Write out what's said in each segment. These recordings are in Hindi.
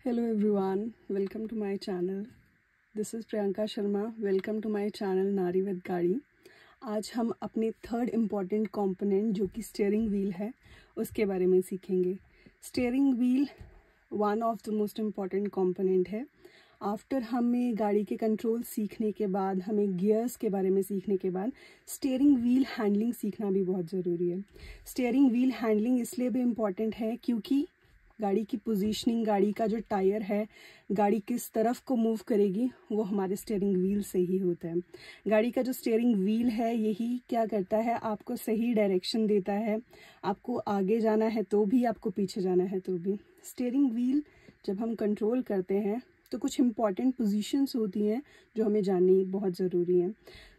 Hello everyone, welcome to my channel. This is Priyanka Sharma. Welcome to my channel नारी विद गाड़ी. आज हम अपने थर्ड इम्पॉर्टेंट कंपोनेंट जो कि स्टीयरिंग व्हील है उसके बारे में सीखेंगे. Steering wheel one of the most important component है. आफ्टर हमें गाड़ी के कंट्रोल सीखने के बाद, हमें गियर्स के बारे में सीखने के बाद स्टीयरिंग व्हील हैंडलिंग सीखना भी बहुत ज़रूरी है. स्टीयरिंग व्हील हैंडलिंग इसलिए भी इम्पॉर्टेंट है क्योंकि गाड़ी की पोजीशनिंग, गाड़ी का जो टायर है, गाड़ी किस तरफ को मूव करेगी वो हमारे स्टीयरिंग व्हील से ही होता है. गाड़ी का जो स्टीयरिंग व्हील है यही क्या करता है, आपको सही डायरेक्शन देता है. आपको आगे जाना है तो भी, आपको पीछे जाना है तो भी. स्टीयरिंग व्हील जब हम कंट्रोल करते हैं तो कुछ इम्पॉर्टेंट पोजीशंस होती हैं जो हमें जाननी बहुत ज़रूरी हैं.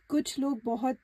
कुछ लोग बहुत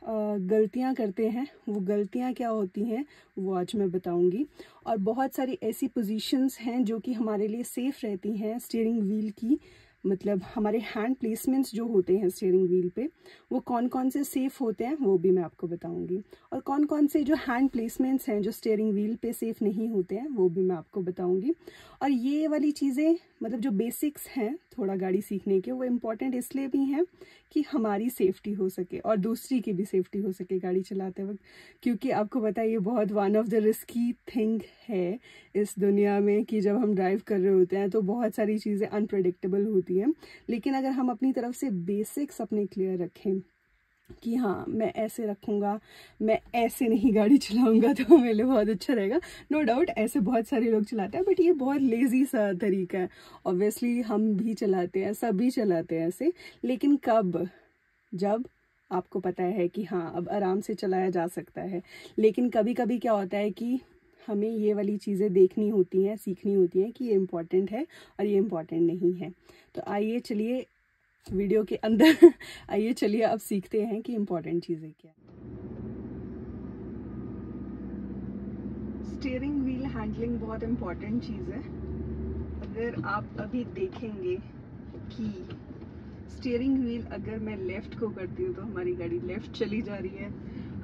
गलतियां करते हैं. वो गलतियां क्या होती हैं वो आज मैं बताऊंगी. और बहुत सारी ऐसी पोजीशंस हैं जो कि हमारे लिए सेफ़ रहती हैं स्टीयरिंग व्हील की, मतलब हमारे हैंड प्लेसमेंट्स जो होते हैं स्टीयरिंग व्हील पे वो कौन कौन से सेफ़ होते हैं वो भी मैं आपको बताऊंगी. और कौन कौन से जो हैंड प्लेसमेंट्स हैं जो स्टीयरिंग व्हील पे सेफ़ नहीं होते हैं वो भी मैं आपको बताऊंगी. और ये वाली चीज़ें, मतलब जो बेसिक्स हैं थोड़ा गाड़ी सीखने के, वो इम्पॉर्टेंट इसलिए भी हैं कि हमारी सेफ्टी हो सके और दूसरी की भी सेफ्टी हो सके गाड़ी चलाते वक्त. क्योंकि आपको पता है ये बहुत one of the risky thing है इस दुनिया में कि जब हम ड्राइव कर रहे होते हैं तो बहुत सारी चीज़ें अनप्रेडिक्टेबल होती हैं. लेकिन अगर हम अपनी तरफ से बेसिक्स अपने क्लियर रखें कि हाँ मैं ऐसे रखूँगा, मैं ऐसे नहीं गाड़ी चलाऊँगा तो मेरे लिए बहुत अच्छा रहेगा. नो डाउट ऐसे बहुत सारे लोग चलाते हैं, बट ये बहुत लेज़ी सा तरीका है. ऑब्वियसली हम भी चलाते हैं, सभी चलाते हैं ऐसे. लेकिन कब? जब आपको पता है कि हाँ अब आराम से चलाया जा सकता है. लेकिन कभी कभी क्या होता है कि हमें ये वाली चीज़ें देखनी होती हैं, सीखनी होती हैं कि ये इम्पॉर्टेंट है और ये इम्पॉर्टेंट नहीं है. तो आइए चलिए वीडियो के अंदर आइए चलिए अब सीखते हैं कि इम्पॉर्टेंट चीज़ें क्या है. स्टीयरिंग व्हील हैंडलिंग बहुत इम्पॉर्टेंट चीज़ है. अगर आप अभी देखेंगे कि स्टीयरिंग व्हील अगर मैं लेफ़्ट को करती हूँ तो हमारी गाड़ी लेफ़्ट चली जा रही है,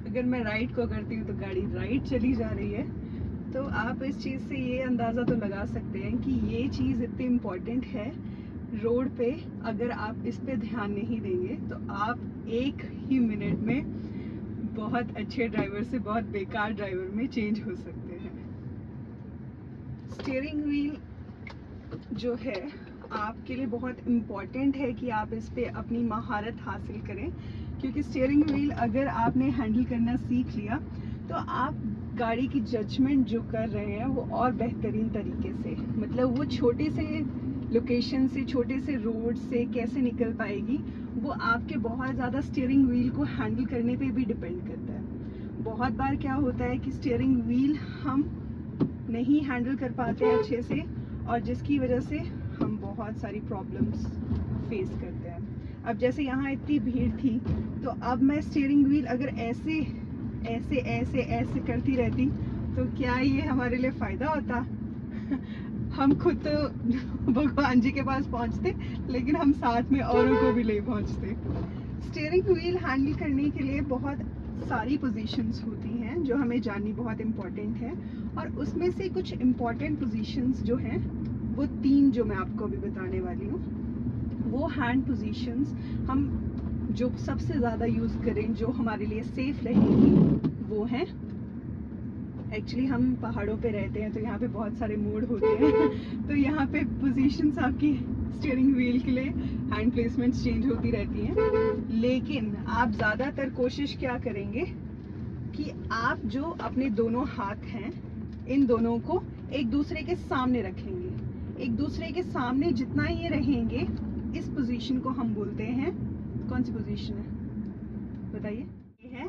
अगर मैं राइट को करती हूँ तो गाड़ी राइट चली जा रही है. तो आप इस चीज़ से ये अंदाज़ा तो लगा सकते हैं कि ये चीज़ इतनी इम्पॉर्टेंट है रोड पे. अगर आप इस पे ध्यान नहीं देंगे तो आप एक ही मिनट में बहुत अच्छे ड्राइवर से बहुत बेकार ड्राइवर में चेंज हो सकते हैं. स्टीयरिंग व्हील जो है आपके लिए बहुत इम्पॉर्टेंट है कि आप इस पे अपनी महारत हासिल करें. क्योंकि स्टीयरिंग व्हील अगर आपने हैंडल करना सीख लिया तो आप गाड़ी की जजमेंट जो कर रहे हैं वो और बेहतरीन तरीके से, मतलब वो छोटे से लोकेशन से, छोटे से रोड से कैसे निकल पाएगी वो आपके बहुत ज़्यादा स्टीयरिंग व्हील को हैंडल करने पे भी डिपेंड करता है. बहुत बार क्या होता है कि स्टीयरिंग व्हील हम नहीं हैंडल कर पाते हैं अच्छे से और जिसकी वजह से हम बहुत सारी प्रॉब्लम्स फेस करते हैं. अब जैसे यहाँ इतनी भीड़ थी तो अब मैं स्टीयरिंग व्हील अगर ऐसे ऐसे ऐसे ऐसे करती रहती तो क्या ये हमारे लिए फ़ायदा होता? हम खुद तो भगवान जी के पास पहुँचते लेकिन हम साथ में औरों को भी ले पहुँचते. स्टीयरिंग व्हील हैंडल करने के लिए बहुत सारी पोजीशंस होती हैं जो हमें जाननी बहुत इम्पॉर्टेंट है. और उसमें से कुछ इम्पॉर्टेंट पोजीशंस जो हैं वो 3 जो मैं आपको अभी बताने वाली हूँ, वो हैंड पोजीशंस हम जो सबसे ज़्यादा यूज़ करें, जो हमारे लिए सेफ रहेंगी, वो हैं. एक्चुअली हम पहाड़ों पे रहते हैं तो यहाँ पे बहुत सारे मोड़ होते हैं तो यहाँ पे पोजीशंस आपकी स्टीयरिंग व्हील के लिए हैंड प्लेसमेंट्स चेंज होती रहती हैं. लेकिन आप ज़्यादातर कोशिश क्या करेंगे कि आप जो अपने दोनों हाथ हैं इन दोनों को एक दूसरे के सामने रखेंगे. एक दूसरे के सामने जितना ये रहेंगे इस पोजीशन को हम बोलते हैं, कौन सी पोजीशन है बताइए? ये है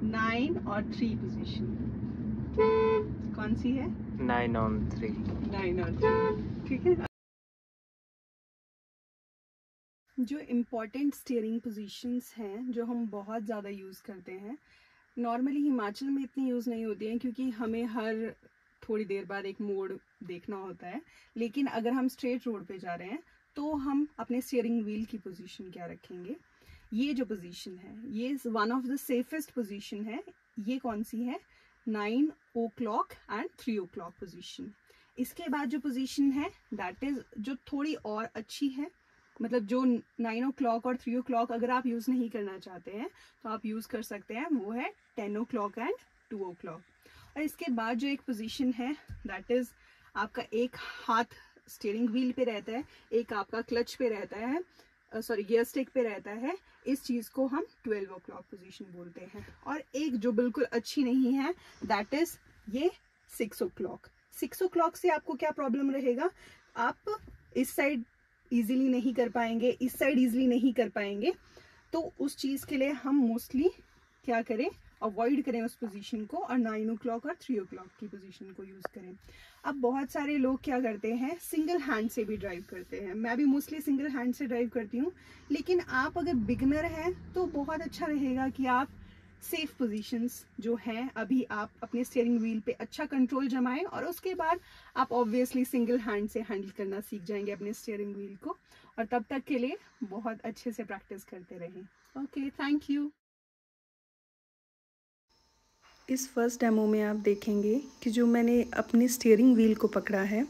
9 और 3 पोजीशन. कौन सी है? 9 on 3. 9 और 3. ठीक है. जो इम्पॉर्टेंट स्टीयरिंग पोजीशंस हैं जो हम बहुत ज़्यादा यूज़ करते हैं, नॉर्मली हिमाचल में इतनी यूज़ नहीं होती हैं क्योंकि हमें हर थोड़ी देर बाद एक मोड़ देखना होता है. लेकिन अगर हम स्ट्रेट रोड पे जा रहे हैं तो हम अपने स्टीयरिंग व्हील की पोजीशन क्या रखेंगे? ये जो पोजीशन है ये one of the safest position है. ये कौन सी है? 9 o'clock एंड 3 o'clock पोजीशन. इसके बाद जो पोजीशन है दैट इज जो थोड़ी और अच्छी है, मतलब जो 9 o'clock और 3 o'clock अगर आप यूज़ नहीं करना चाहते हैं तो आप यूज़ कर सकते हैं, वो है 10 o'clock एंड 2 o'clock। और इसके बाद जो एक पोजीशन है दैट इज़ आपका एक हाथ स्टीयरिंग व्हील पे रहता है, एक आपका क्लच पे रहता है, सॉरी गियर स्टिक पे रहता है। इस चीज़ को हम 12 o'clock पोजीशन बोलते हैं। और एक जो बिल्कुल अच्छी नहीं है दैट इज़ ये 6 o'clock। 6 o'clock से आपको क्या प्रॉब्लम रहेगा, आप इस साइड इजीली नहीं कर पाएंगे, इस साइड इजीली नहीं कर पाएंगे। तो उस चीज़ के लिए हम मोस्टली क्या करें, अवॉइड करें उस पोजीशन को और 9 o'clock और 3 o'clock की पोजीशन को यूज़ करें। अब बहुत सारे लोग क्या करते हैं, सिंगल हैंड से भी ड्राइव करते हैं। मैं भी मोस्टली सिंगल हैंड से ड्राइव करती हूँ, लेकिन आप अगर बिगनर हैं तो बहुत अच्छा रहेगा कि आप सेफ पोजीशंस जो हैं अभी आप अपने स्टीयरिंग व्हील पे अच्छा कंट्रोल जमाएं और उसके बाद आप ऑब्वियसली सिंगल हैंड से हैंडल करना सीख जाएंगे अपने स्टीयरिंग व्हील को। और तब तक के लिए बहुत अच्छे से प्रैक्टिस करते रहें। Okay, thank you. इस फर्स्ट डेमो में आप देखेंगे कि जो मैंने अपने स्टीयरिंग व्हील को पकड़ा है,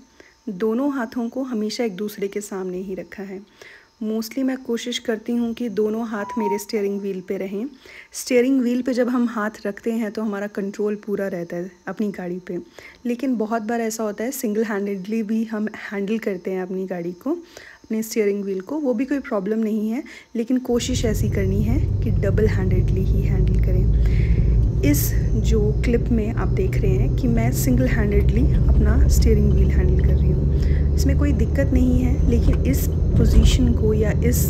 दोनों हाथों को हमेशा एक दूसरे के सामने ही रखा है। मोस्टली मैं कोशिश करती हूँ कि दोनों हाथ मेरे स्टीयरिंग व्हील पे रहें। स्टीयरिंग व्हील पे जब हम हाथ रखते हैं तो हमारा कंट्रोल पूरा रहता है अपनी गाड़ी पे, लेकिन बहुत बार ऐसा होता है सिंगल हैंडेडली भी हम हैंडल करते हैं अपनी गाड़ी को, अपने स्टीयरिंग व्हील को, वो भी कोई प्रॉब्लम नहीं है, लेकिन कोशिश ऐसी करनी है कि डबल हैंडेडली ही हैंडल करें। इस जो क्लिप में आप देख रहे हैं कि मैं सिंगल हैंडेडली अपना स्टीयरिंग व्हील हैंडल कर रही हूँ, इसमें कोई दिक्कत नहीं है। लेकिन इस पोजीशन को या इस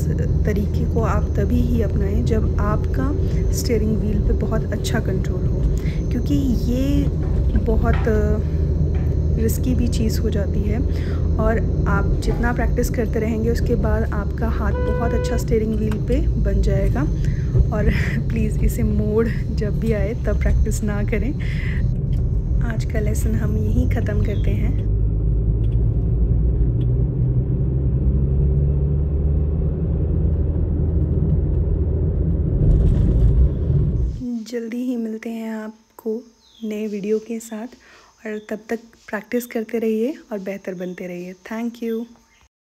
तरीके को आप तभी ही अपनाएं जब आपका स्टीयरिंग व्हील पे बहुत अच्छा कंट्रोल हो, क्योंकि ये बहुत रिस्की भी चीज़ हो जाती है। और आप जितना प्रैक्टिस करते रहेंगे उसके बाद आपका हाथ बहुत अच्छा स्टीयरिंग व्हील पे बन जाएगा। और प्लीज़ इसे मोड़ जब भी आए तब प्रैक्टिस ना करें। आज का लेसन हम यहीं ख़त्म करते हैं। जल्दी ही मिलते हैं आपको नए वीडियो के साथ, और तब तक प्रैक्टिस करते रहिए और बेहतर बनते रहिए। Thank you.